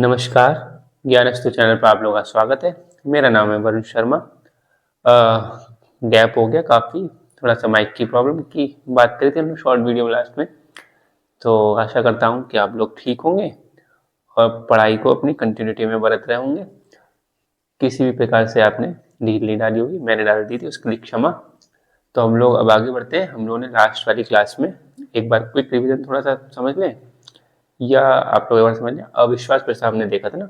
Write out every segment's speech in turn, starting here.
नमस्कार, ज्ञानस्तु चैनल पर आप लोगों का स्वागत है। मेरा नाम है वरुण शर्मा। गैप हो गया काफ़ी, थोड़ा सा माइक की प्रॉब्लम की बात करी थी हमने शॉर्ट वीडियो में लास्ट में। तो आशा करता हूँ कि आप लोग ठीक होंगे और पढ़ाई को अपनी कंटिन्यूटी में बरत रहे होंगे। किसी भी प्रकार से आपने ढील नहीं डाली होगी, मैंने डाल दी थी, उसके लिए क्षमा। तो हम लोग अब आगे बढ़ते हैं। हम लोगों ने लास्ट वाली क्लास में एक बार क्विक रिविजन थोड़ा सा समझ लें, या आप लोग एक बार समझ लें। अविश्वास प्रस्ताव हमने देखा था ना,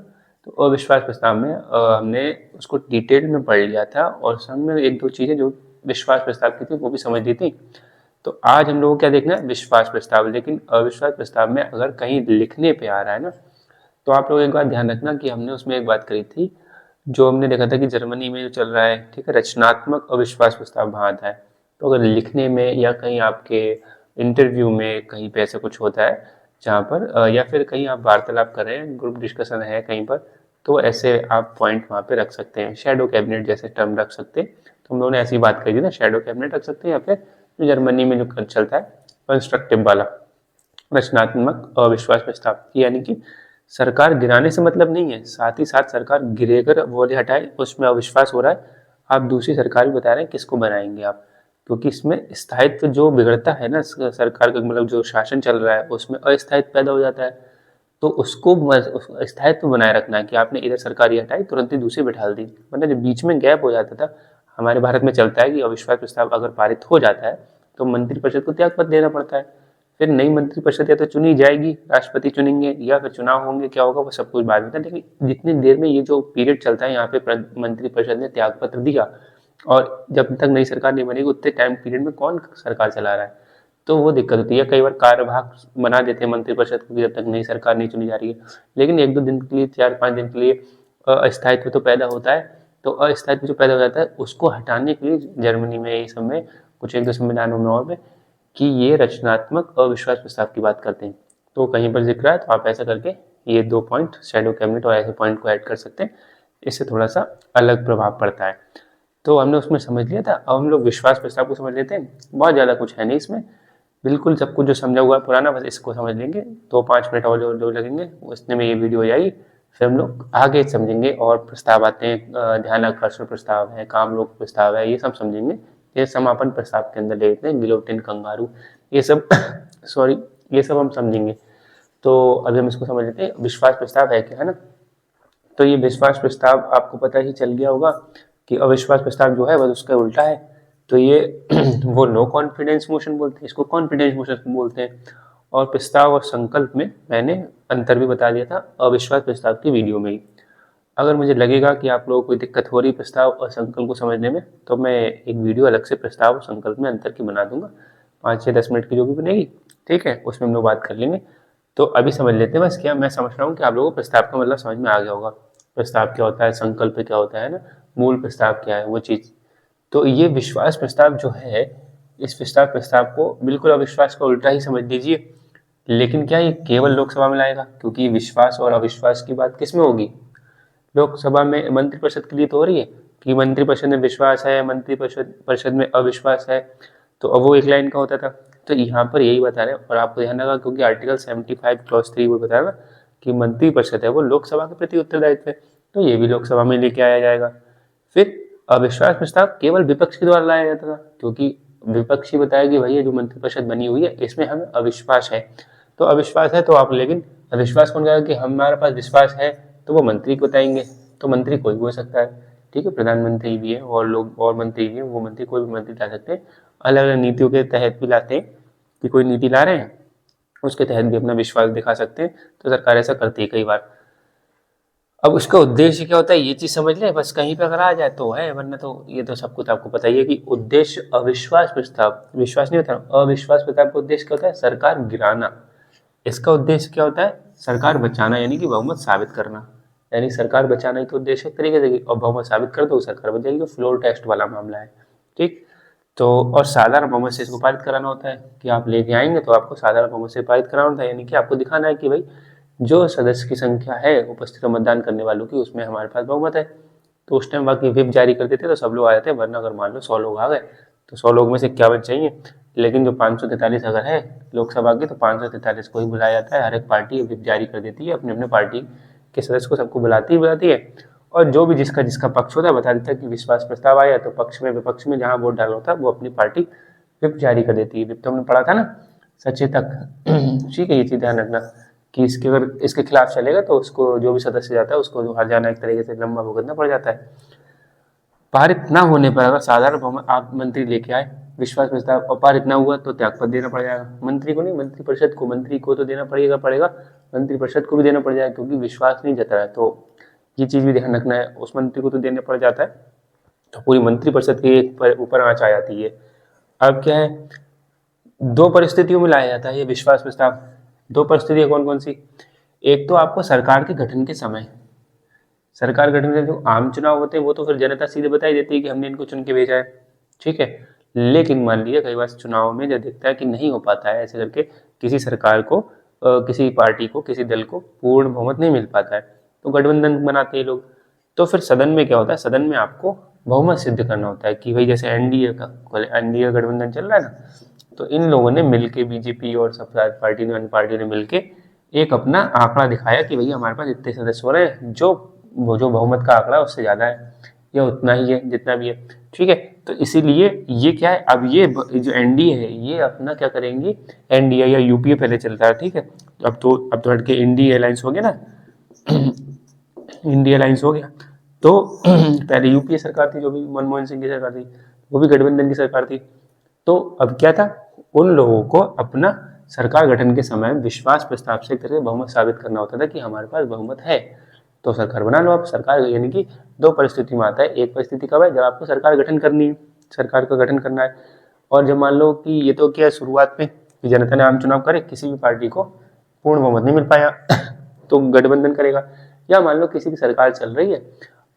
तो अविश्वास प्रस्ताव में हमने उसको डिटेल में पढ़ लिया था और संग में एक दो चीज़ें जो विश्वास प्रस्ताव की थी वो भी समझ ली थी। तो आज हम लोगों को क्या देखना है, विश्वास प्रस्ताव। लेकिन अविश्वास प्रस्ताव में अगर कहीं लिखने पे आ रहा है ना, तो आप लोग एक बात ध्यान रखना कि हमने उसमें एक बात करी थी, जो हमने देखा था कि जर्मनी में जो चल रहा है, ठीक है, रचनात्मक अविश्वास प्रस्ताव वहाँ आता है। तो अगर लिखने में या कहीं आपके इंटरव्यू में कहीं पे ऐसा कुछ होता है जहाँ पर या फिर कहीं आप वार्तालाप कर रहे हैं, ग्रुप डिस्कशन है कहीं पर, तो ऐसे आप पॉइंट वहाँ पे रख सकते हैं। शैडो कैबिनेट जैसे टर्म रख सकते हैं। तो हम लोगों ने ऐसी बात कही थी ना, शैडो कैबिनेट रख सकते हैं, या फिर जो जर्मनी में जो चलता है कंस्ट्रक्टिव वाला रचनात्मक अविश्वास प्रस्ताव, यानी कि सरकार गिराने से मतलब नहीं है, साथ ही साथ सरकार गिरेकर बोले हटाए, उसमें अविश्वास हो रहा है, आप दूसरी सरकार भी बता रहे हैं किसको बनाएंगे आप। क्योंकि इसमें स्थायित्व जो बिगड़ता है ना, सरकार का मतलब जो शासन चल रहा है उसमें अस्थायित्व पैदा हो जाता है। तो उसको स्थायित्व बनाए रखना है कि आपने इधर सरकार हटाई, तुरंत ही दूसरी बैठा दी, मतलब जो बीच में गैप हो जाता था। हमारे भारत में चलता है कि अविश्वास प्रस्ताव अगर पारित हो जाता है तो मंत्रिपरिषद को त्यागपत्र देना पड़ता है। फिर नई मंत्रिपरिषद या तो चुनी जाएगी, राष्ट्रपति चुनेंगे, या फिर चुनाव होंगे, क्या होगा वो सब कुछ बाद में था। लेकिन जितनी देर में ये जो पीरियड चलता है यहाँ पे मंत्रिपरिषद ने त्यागपत्र दिया और जब तक नई सरकार नहीं बनेगी उतने टाइम पीरियड में कौन सरकार चला रहा है, तो वो दिक्कत होती है। कई बार कार्यभाग बना देते हैं मंत्रिपरिषद को जब तक नई सरकार नहीं चुनी जा रही है, लेकिन एक दो दिन के लिए, 4-5 दिन के लिए अस्थायित्व तो पैदा होता है। तो अस्थायित्व जो पैदा हो जाता है उसको हटाने के लिए जर्मनी में इस समय कुछ एक दो संविधानों में और में कि ये रचनात्मक अविश्वास प्रस्ताव की बात करते हैं। तो कहीं पर जिक्र है तो आप ऐसा करके ये 2 पॉइंट शैडो कैबिनेट और ऐसे पॉइंट को ऐड कर सकते हैं, इससे थोड़ा सा अलग प्रभाव पड़ता है। तो हमने उसमें समझ लिया था। अब हम लोग विश्वास प्रस्ताव को समझ लेते हैं। बहुत ज़्यादा कुछ है नहीं इसमें, बिल्कुल सब कुछ जो समझा हुआ है पुराना, बस इसको समझ लेंगे। 2-5 मिनट और जो लगेंगे उसने में ये वीडियो हो जाएगी। फिर हम लोग आगे समझेंगे और प्रस्ताव आते हैं, ध्यान आकर्षण प्रस्ताव है, काम रोक प्रस्ताव है, ये सब समझेंगे। ये समापन प्रस्ताव के अंदर ले लेते हैं, गिलोटिन, कंगारू, ये सब सॉरी, ये सब हम समझेंगे। तो अभी हम इसको समझ लेते हैं, विश्वास प्रस्ताव है क्या, है ना। तो ये विश्वास प्रस्ताव आपको पता ही चल गया होगा कि अविश्वास प्रस्ताव जो है वह उसका उल्टा है। तो ये वो नो कॉन्फिडेंस मोशन बोलते हैं, इसको कॉन्फिडेंस मोशन बोलते हैं। और प्रस्ताव और संकल्प में मैंने अंतर भी बता दिया था अविश्वास प्रस्ताव की वीडियो में ही। अगर मुझे लगेगा कि आप लोगों को कोई दिक्कत हो रही प्रस्ताव और संकल्प को समझने में, तो मैं एक वीडियो अलग से प्रस्ताव और संकल्प में अंतर की बना दूंगा, 5 से 10 मिनट की जो भी बनेगी, ठीक है, उसमें हम लोग बात कर लेंगे। तो अभी समझ लेते हैं बस। क्या मैं समझ रहा हूँ कि आप लोगों को प्रस्ताव का मतलब समझ में आ गया होगा, प्रस्ताव क्या होता है, संकल्प क्या होता है ना, मूल प्रस्ताव क्या है, वो चीज़। तो ये विश्वास प्रस्ताव जो है, इस प्रस्ताव को बिल्कुल अविश्वास का उल्टा ही समझ लीजिए। लेकिन क्या ये केवल लोकसभा में लाएगा, क्योंकि विश्वास और अविश्वास की बात किस में होगी, लोकसभा में। मंत्रिपरिषद के लिए तो हो रही है कि मंत्रिपरिषद में विश्वास है, मंत्रिपरिषद में अविश्वास है। तो अब वो एक लाइन का होता था। तो यहाँ पर यही बता रहे हैं, और आपको ध्यान रखा क्योंकि आर्टिकल 75 क्लॉज 3 वो बता रहा कि मंत्रिपरिषद है वो लोकसभा के प्रति उत्तरदायित्व है, तो ये भी लोकसभा में लेके आया जाएगा। फिर अविश्वास प्रस्ताव केवल विपक्ष के द्वारा लाया जाता था, क्योंकि विपक्ष ही बताया कि भैया जो मंत्रिपरिषद बनी हुई है इसमें हमें अविश्वास है। तो अविश्वास है तो आप, लेकिन अविश्वास कौन कहेगा कि हमारे पास विश्वास है, तो वो मंत्री को बताएंगे। तो मंत्री कोई भी हो सकता है, ठीक है, प्रधानमंत्री भी है और लोग और मंत्री भी हैं, वो मंत्री कोई भी मंत्री ला सकते हैं। अलग अलग नीतियों के तहत भी लाते हैं कि कोई नीति ला रहे हैं, उसके तहत भी अपना विश्वास दिखा सकते हैं। तो सरकार ऐसा करती है कई बार। अब उसका उद्देश्य क्या होता है ये चीज समझ लें, बस कहीं पे अगर आ जाए तो है, वरना तो ये तो सब कुछ आपको पता ही है कि उद्देश्य अविश्वास प्रस्ताव, विश्वास नहीं होता, अविश्वास प्रस्ताव का उद्देश्य क्या होता है, सरकार गिराना। इसका उद्देश्य क्या होता है, सरकार बचाना, यानी कि बहुमत साबित करना। यानी सरकार बचाना ही तो उद्देश्य एक तरीके से, और बहुमत साबित कर दो सरकार बच जाएगी। फ्लोर टेस्ट वाला मामला है, ठीक। तो और साधारण बहुमत से इसको पारित कराना होता है कि आप लेके आएंगे तो आपको साधारण बहुमत से पारित कराना होता है, यानी कि आपको दिखाना है कि भाई जो सदस्य की संख्या है उपस्थित मतदान करने वालों की, उसमें हमारे पास बहुमत है। तो उस टाइम बाकी व्हिप जारी कर देते तो सब लोग आ जाते, वरना अगर मान लो 100 लोग आ गए तो 100 लोग में से 51 चाहिए। लेकिन जो 543 अगर है लोकसभा की, तो 543 को ही बुलाया जाता है। हर एक पार्टी व्हिप जारी कर देती है अपने अपने पार्टी के सदस्य को सबको बुलाती है और जो भी जिसका जिसका पक्ष होता है बता देता है कि विश्वास प्रस्ताव आया, तो पक्ष में विपक्ष में जहाँ वोट डालना होता है वो अपनी पार्टी विप जारी कर देती है। विप तो हमने पढ़ा था ना, सचेतक। ठीक है, ये चीज ध्यान रखना कि इसके अगर इसके खिलाफ चलेगा तो उसको जो भी सदस्य जाता है उसको हर जाना एक तरीके से लंबा भुगतना पड़ जाता है। पारित ना होने पर अगर साधारण बहुमत आप मंत्री लेके आए, विश्वास प्रस्ताव और पारित ना हुआ तो त्यागपत्र देना पड़ जाएगा। मंत्री को नहीं, मंत्रिपरिषद को, मंत्री को तो देना पड़ेगा, मंत्रिपरिषद को भी देना पड़ जाएगा क्योंकि विश्वास नहीं जता है। तो ये चीज भी ध्यान रखना है, उस मंत्री को तो देना पड़ जाता है, तो पूरी मंत्रिपरिषद के ऊपर आंच आ जाती है। अब क्या है, दो परिस्थितियों में लाया जाता है ये विश्वास प्रस्ताव। दो परिस्थितियां कौन कौन सी? एक तो आपको सरकार के गठन के समय, सरकार गठन के जो आम चुनाव होते हैं वो तो फिर जनता सीधे बता ही देती है कि हमने इनको चुन के भेजा है, ठीक है। लेकिन मान लीजिए कई बार चुनाव में जब देखता है कि नहीं हो पाता है, ऐसे करके किसी सरकार को किसी पार्टी को, किसी दल को पूर्ण बहुमत नहीं मिल पाता है, तो गठबंधन बनाते हैं लोग। तो फिर सदन में क्या होता है, सदन में आपको बहुमत सिद्ध करना होता है कि भाई जैसे एनडीए का गठबंधन चल रहा है ना, तो इन लोगों ने मिलके, बीजेपी और सब पार्टी ने, अन्य पार्टियों ने मिलके एक अपना आंकड़ा दिखाया कि भैया हमारे पास इतने सदस्य हो रहे हैं, जो बहुमत का आंकड़ा उससे ज्यादा है या उतना ही है जितना भी है, ठीक है। तो इसीलिए ये क्या है, अब ये जो एनडीए है ये अपना क्या करेंगी, एनडीए या यूपीए पहले चलता है, ठीक है। अब तो हट के इंडिया अलायंस हो गया ना, इंडिया अलायंस हो गया। तो पहले यूपीए सरकार थी, जो भी मनमोहन सिंह की सरकार थी, वो भी गठबंधन की सरकार थी। तो अब क्या था, उन लोगों को अपना सरकार गठन के समय विश्वास प्रस्ताव से करके बहुमत साबित करना होता था कि हमारे पास बहुमत है, तो सरकार बना लो आप। सरकार यानी कि दो परिस्थिति में आता है। एक परिस्थिति कब है, जब आपको सरकार गठन करनी है, सरकार का गठन करना है, और जब मान लो कि ये तो क्या है शुरुआत में कि जनता ने आम चुनाव करे, किसी भी पार्टी को पूर्ण बहुमत नहीं मिल पाया तो गठबंधन करेगा। या मान लो किसी की सरकार चल रही है,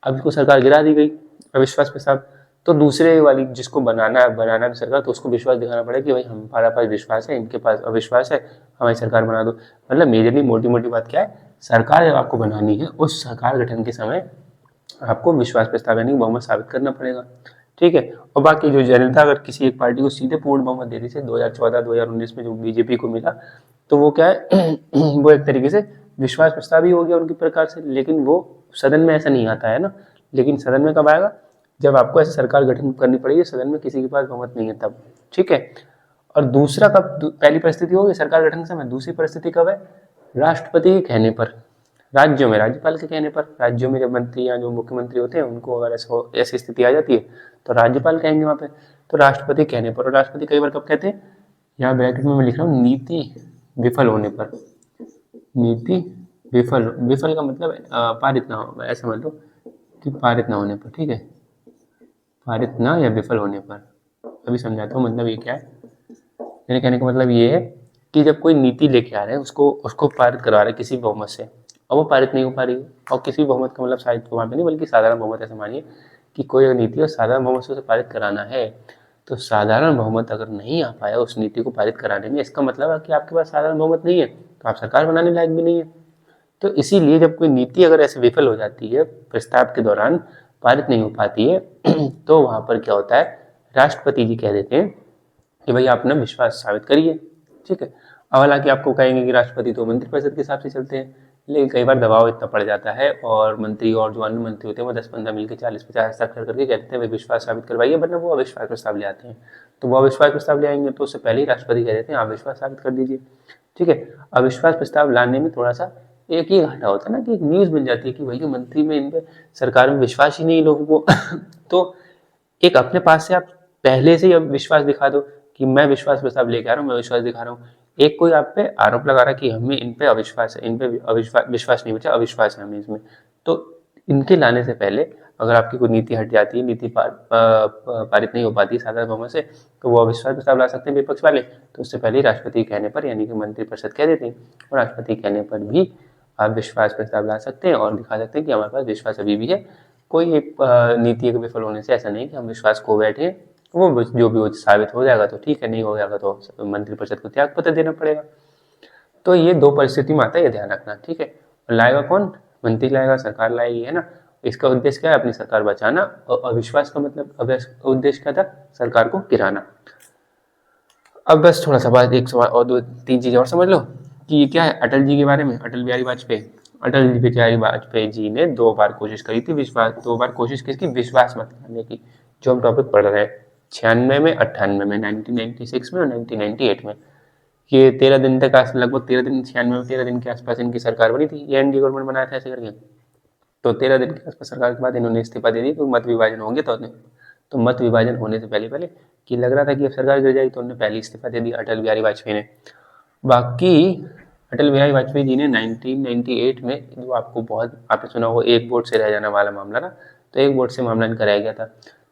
अब इसको सरकार गिरा दी गई अविश्वास प्रस्ताव, तो दूसरे वाली जिसको बनाना है सरकार, तो उसको विश्वास दिखाना पड़ेगा कि भाई हमारा पास विश्वास है, इनके पास अविश्वास है, हमारी सरकार बना दो। मतलब मेजरली मोटी मोटी बात क्या है, सरकार जब आपको बनानी है उस सरकार गठन के समय आपको विश्वास प्रस्ताव यानी बहुमत साबित करना पड़ेगा, ठीक है। और बाकी जो जनता अगर किसी एक पार्टी को सीधे पूर्ण बहुमत दे दी, थी 2014-2019 में जो बीजेपी को मिला, तो वो क्या है वो एक तरीके से विश्वास प्रस्ताव ही हो गया उनकी प्रकार से, लेकिन वो सदन में ऐसा नहीं आता है ना। लेकिन सदन में कब आएगा, जब आपको ऐसे सरकार गठन करनी पड़ेगी, सदन में किसी के पास बहुमत नहीं है तब, ठीक है। और दूसरा कब, पहली परिस्थिति होगी सरकार गठन के समय, दूसरी परिस्थिति कब है, राष्ट्रपति के कहने पर, राज्यों में राज्यपाल के कहने पर। राज्यों में जब मंत्री या जो मुख्यमंत्री होते हैं उनको अगर ऐसी स्थिति आ जाती है तो राज्यपाल कहेंगे वहां पे, तो राष्ट्रपति कहने पर। और राष्ट्रपति कई बार कब कहते हैं, यहाँ ब्रैकेट में मैं लिख रहा हूँ, नीति विफल होने पर। नीति विफल का मतलब पारित ना हो, ऐसा मान लो कि पारित ना होने पर, ठीक है, पारित ना या विफल होने पर। अभी समझाता हूँ, मतलब ये क्या है, मेरे कहने का मतलब ये है कि जब कोई नीति लेके आ रहे हैं उसको पारित करवा रहे हैं किसी बहुमत से, और वो पारित नहीं हो पा रही है, और किसी बहुमत का मतलब शायद वहाँ पे नहीं बल्कि साधारण बहुमत, ऐसे मानिए कि कोई नीति और साधारण बहुमत से उसे पारित कराना है, तो साधारण बहुमत अगर नहीं आ पाया उस नीति को पारित कराने में, इसका मतलब है कि आपके पास साधारण बहुमत नहीं है, तो आप सरकार बनाने लायक भी नहीं है। तो इसीलिए जब कोई नीति अगर ऐसे विफल हो जाती है, प्रस्ताव के दौरान पारित नहीं हो पाती है, तो वहां पर क्या होता है, राष्ट्रपति जी कह देते हैं कि भाई आप अपना विश्वास साबित करिए, ठीक है। अब हालांकि आपको कहेंगे कि राष्ट्रपति तो मंत्रिपरिषद के हिसाब से चलते हैं, लेकिन कई बार दबाव इतना पड़ जाता है और मंत्री और जो अन्य मंत्री होते हैं वो 10-15 मिलकर 40-50 हस्ताक्षर करके कहते हैं भाई विश्वास साबित करवाइए, वरना वो अविश्वास प्रस्ताव ले आते हैं। तो वो अविश्वास प्रस्ताव ले आएंगे तो उससे पहले ही राष्ट्रपति कह देते हैं आप विश्वास साबित कर दीजिए, ठीक है। अविश्वास प्रस्ताव लाने में थोड़ा सा एक ही घाटा होता है ना कि एक न्यूज बन जाती है कि भैया मंत्री में, इन पे सरकार में विश्वास ही नहीं लोगों को तो एक अपने पास से आप पहले से ही अब विश्वास दिखा दो कि मैं विश्वास प्रस्ताव लेके आ रहा हूँ, मैं विश्वास दिखा रहा हूँ। एक कोई आप पे आरोप लगा रहा है कि हमें इन पे अविश्वास है, इन पे विश्वास नहीं बचा, अविश्वास है हमें इसमें, तो इनके लाने से पहले अगर आपकी कोई नीति हट जाती है, नीति पारित नहीं हो पाती साधारण बहुमत से, तो वो अविश्वास प्रस्ताव ला सकते हैं विपक्ष वाले। तो उससे पहले ही राष्ट्रपति कहने पर यानी कि मंत्रिपरिषद कह देते हैं, और राष्ट्रपति कहने पर भी आप विश्वास प्रस्ताव ला सकते हैं और दिखा सकते हैं कि हमारे पास विश्वास अभी भी है। कोई एक नीति के विफल होने से ऐसा नहीं कि हम विश्वास खो बैठे, वो जो भी साबित हो जाएगा तो ठीक है, नहीं हो जाएगा तो मंत्रिपरिषद को त्याग पत्र देना पड़ेगा। तो ये दो परिस्थिति में आता है, ये ध्यान रखना, ठीक है। और लाएगा कौन, मंत्री लाएगा, सरकार लाएगी, है ना। इसका उद्देश्य क्या है, अपनी सरकार बचाना, और अविश्वास का मतलब उद्देश्य क्या था, सरकार को गिराना। अब बस थोड़ा सा बात, एक सवाल और 2-3 चीजें और समझ लो कि ये क्या है, अटल जी के बारे में, अटल बिहारी वाजपेयी। अटल बिहारी वाजपेयी जी ने 2 बार कोशिश करी थी, 2 बार कोशिश किसकी, विश्वास मत करने की, जो हम टॉपिक पढ़ रहे हैं 96 में, 98 में, 1996 में और 1998 में। ये 13 दिन तक, लगभग 13 दिन, 96 में 13 दिन के आसपास इनकी सरकार बनी थी, ये एनडीए गवर्नमेंट बनाया था ऐसे करके। तो 13 दिन के आसपास सरकार के बाद इन्होंने इस्तीफा दे दी, तो मत विभाजन होंगे तो मत विभाजन होने से पहले पहले कि लग रहा था कि अब सरकार गिर जाएगी, तो उन्होंने पहले इस्तीफा दे दिया अटल बिहारी वाजपेयी ने। बाकी अटल बिहारी वाजपेयी जी ने 1998 में, जो आपको बहुत आपने सुना हो एक वोट से रह जाने वाला मामला ना, तो एक वोट से मामला कराया गया था,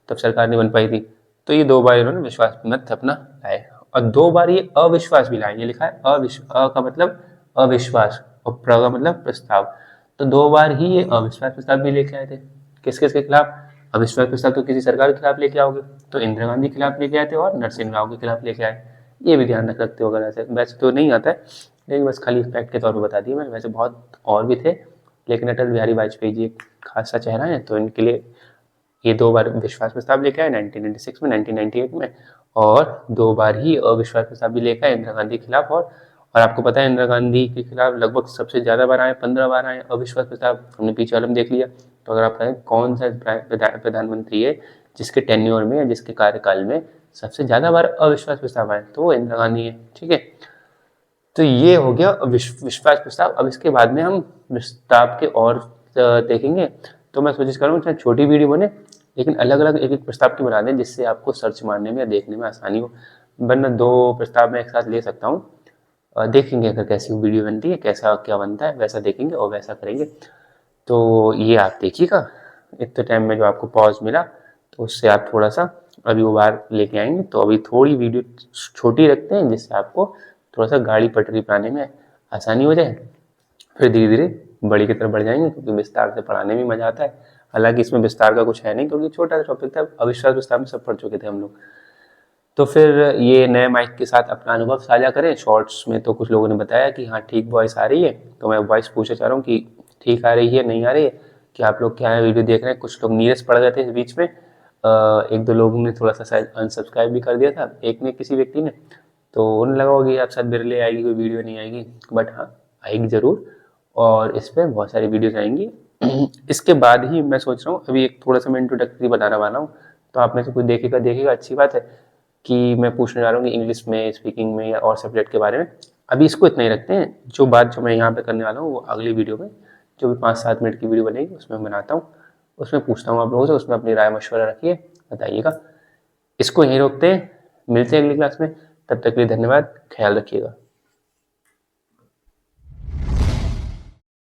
तब सरकार नहीं बन पाई थी। तो ये 2 बार इन्होंने विश्वास मत अपना लाए, और 2 बार ये अविश्वास भी लाए। ये लिखा है अ का मतलब अविश्वास और प्र का मतलब प्रस्ताव। तो 2 बार ही ये अविश्वास प्रस्ताव भी लेके आए थे। किस किस के खिलाफ? अविश्वास प्रस्ताव तो किसी सरकार के खिलाफ लेके आओगे, तो इंदिरा गांधी के खिलाफ लेके आए थे और नरसिम्हा राव के खिलाफ लेके आए। ये भी ध्यान रख सकते हो अगर ऐसे, वैसे तो नहीं आता है, लेकिन बस खाली फैक्ट के तौर पर बता दिया मैंने। वैसे बहुत और भी थे, लेकिन अटल बिहारी वाजपेयी जी एक खासा चेहरा है, तो इनके लिए ये 2 बार विश्वास प्रस्ताव लेके आए 1996 में, 1998 में, और 2 बार ही अविश्वास प्रस्ताव भी लेके आए इंदिरा गांधी के खिलाफ। और आपको पता है इंदिरा गांधी के खिलाफ लगभग सबसे ज़्यादा बार आए, 15 बार आए अविश्वास प्रस्ताव, हमने पीछे वाले में देख लिया। तो अगर आप कहें कौन सा प्रधानमंत्री है जिसके टेन्योर में या जिसके कार्यकाल में सबसे ज़्यादा बार अविश्वास प्रस्ताव आए, तो वो इंदिरा गांधी है। ठीक है, तो ये हो गया विश्वास प्रस्ताव। अब इसके बाद में हम प्रस्ताव के और देखेंगे। तो मैं कोशिश करूँ चाहे छोटी वीडियो बने, लेकिन अलग अलग एक एक प्रस्ताव की बना दें, जिससे आपको सर्च मारने में या देखने में आसानी हो, वरना 2 प्रस्ताव मैं एक साथ ले सकता हूँ। देखेंगे अगर कैसी वीडियो बनती है, कैसा क्या बनता है, वैसा देखेंगे और वैसा करेंगे। तो ये आप देखिएगा, इतने टाइम में जो आपको पॉज मिला, तो उससे आप थोड़ा सा अभी वो बार लेके आएंगे। तो अभी थोड़ी वीडियो छोटी रखते हैं, जिससे आपको थोड़ा सा गाड़ी पटरी पे आने में आसानी हो जाए, फिर धीरे धीरे बड़ी की तरफ बढ़ जाएंगे, क्योंकि विस्तार से पढ़ाने में मजा आता है। हालांकि इसमें विस्तार का कुछ है नहीं, क्योंकि छोटा सा टॉपिक था, अविश्वास विस्तार में सब पढ़ चुके थे हम लोग। तो फिर ये नए माइक के साथ अपना अनुभव साझा करें। शॉर्ट्स में तो कुछ लोगों ने बताया कि हाँ ठीक वॉइस आ रही है, तो मैं वॉइस पूछना चाह रहा हूँ कि ठीक आ रही है नहीं आ रही है, कि आप लोग क्या है वीडियो देख रहे हैं। कुछ लोग नीरस पड़ गए थे इस बीच में, 1-2 लोगों ने थोड़ा सा शायद अनसब्सक्राइब भी कर दिया था, एक ने, किसी व्यक्ति ने, तो उन्हें लगा होगा कि आप शायद मेरे लिए आएगी कोई वीडियो, नहीं आएगी, बट हाँ आएगी ज़रूर, और इस पर बहुत सारी वीडियोज आएंगी। इसके बाद ही मैं सोच रहा हूँ, अभी एक थोड़ा सा मैं इंट्रोडक्टरी बनाने वाला हूँ, तो आप में से कोई देखेगा अच्छी बात है, कि मैं पूछने जा रहा हूँ कि इंग्लिश में, स्पीकिंग में या और सब्जेक्ट के बारे में। अभी इसको इतना ही रखते हैं, जो बात जो मैं यहाँ पे करने वाला हूँ वो अगली वीडियो में, जो भी 5-7 मिनट की वीडियो बनेगी उसमें बनाता हूँ, उसमें पूछता हूँ आप लोगों से, उसमें अपनी राय मशवरा रखिए, बताइएगा। इसको यहीं रोकते हैं, मिलते हैं अगली क्लास में, तब तक के लिए धन्यवाद, ख्याल रखिएगा।